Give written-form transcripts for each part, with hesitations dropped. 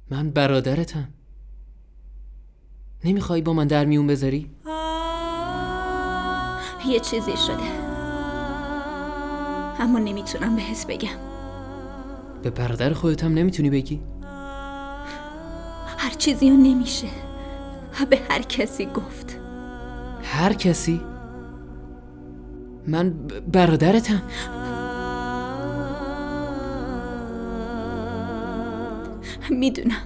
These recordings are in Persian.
من برادرتم. نمیخوای با من در میون بذاری؟ یه چیزی شده، اما نمیتونم بهت بگم. به برادر خودت هم نمیتونی بگی؟ هر چیزی رو نمیشه به هر کسی گفت. هر کسی؟ من برادرتم. میدونم،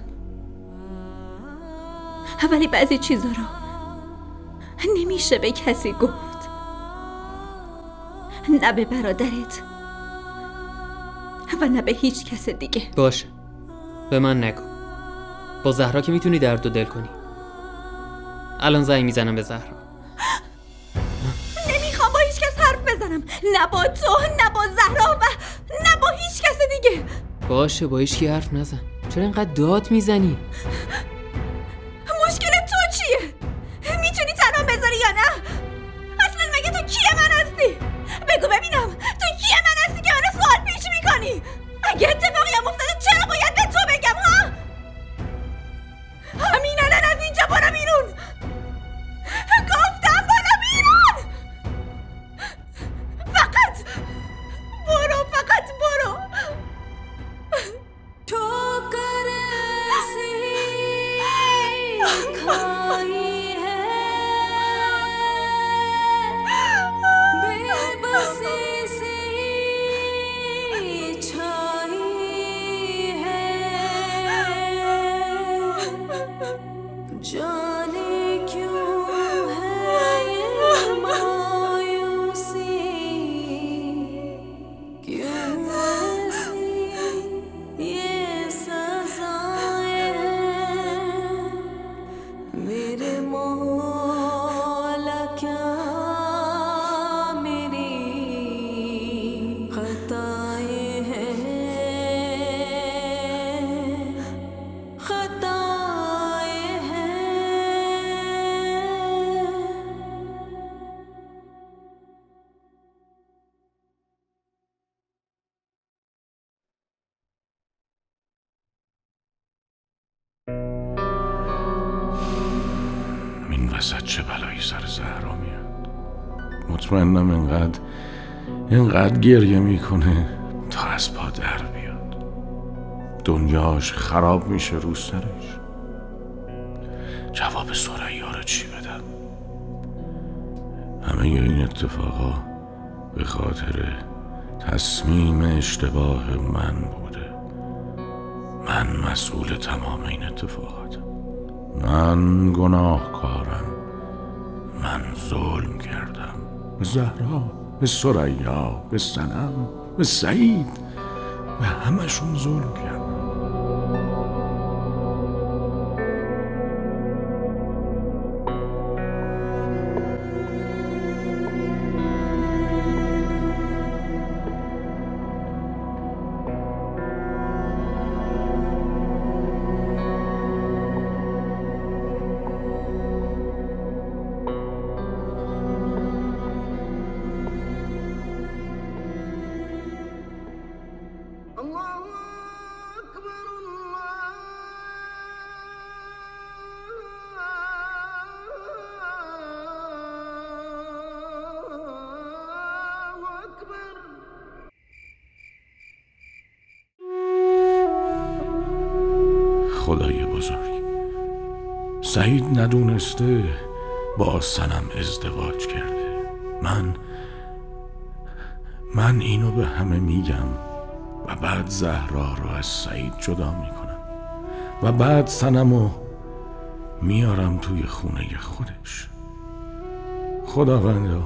ولی بعضی چیزا رو نمیشه به کسی گفت. نه به برادرت و نه به هیچ کس دیگه. باشه، به من نگو. با زهرا که میتونی درد و دل کنی. الان زنگ میزنم به زهرا. نمیخوام با هیچ کس حرف بزنم، نه با تو، نه با زهرا و نه با هیچ کس دیگه. باشه، با هیچ کی حرف نزن. چرا اینقدر داد میزنی؟ مشکل تو چیه؟ میتونی تنها بذاری یا نه؟ اصلا مگه تو کیه من هستی؟ بگو ببینم تو کیه من هستی که منو سوال پیش میکنی؟ اگه اتفاقی هم افتاده چرا باید به تو بگم ها؟ همین الان از اینجا برو بیرون. گفتم برو بیرون. فقط برو، فقط برو. تو खाई है बेबसी सी छाई है जाने क्यों है ये मायूसी क्यों ऐसी ये सजाएं मेरे मौला क्या मेरी खताएं हैं खताएं हैं। این وسط چه بلایی سر زهرا میاد؟ مطمئنم اینقدر گریه میکنه تا از پا در بیاد. دنیاش خراب میشه رو سرش. جواب ثریا رو چی بدم؟ همه این اتفاقا به خاطر تصمیم اشتباه من بوده. من مسئول تمام این اتفاقاتم. من گناهکارم. من ظلم کردم به زهرا، به ثریا، به صنم، به سعید، به همشون ظلم کردم. خدای بزرگ، سعید ندونسته با صنم ازدواج کرده. من اینو به همه میگم و بعد زهرا رو از سعید جدا میکنم و بعد صنمو میارم توی خونه خودش. خداوندا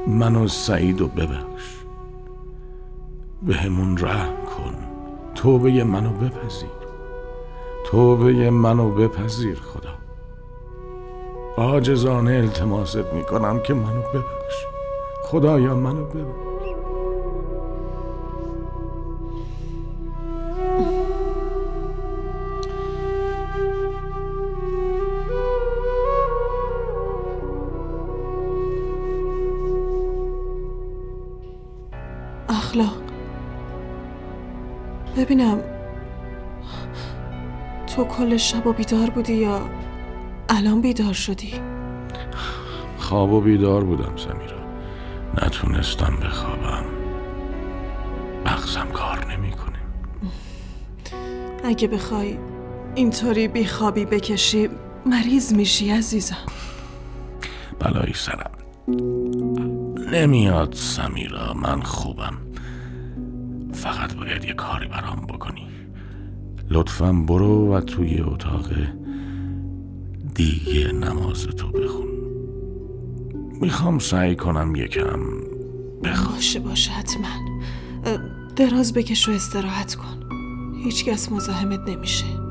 منو سعیدو ببخش، به همون رحم کن. توبه منو بپذیر، توبه منو بپذیر. خدا عاجزانه التماست میکنم که منو ببخش. خدایا منو ببخش. اخلاق، ببینم تو کل شب و بیدار بودی یا الان بیدار شدی؟ خواب و بیدار بودم سمیرا. نتونستم بخوابم. مغزم کار نمیکنه. اگه بخوای اینطوری بیخوابی بکشی مریض میشی عزیزم. بلایی سرم نمیاد سمیرا. من خوبم. فقط باید یه کاری برام بکنی. لطفاً برو و توی اتاق دیگه نماز تو بخون. میخوام سعی کنم یکم بخوام. باشه حتما. دراز بکش و استراحت کن. هیچ کس مزاحمت نمیشه.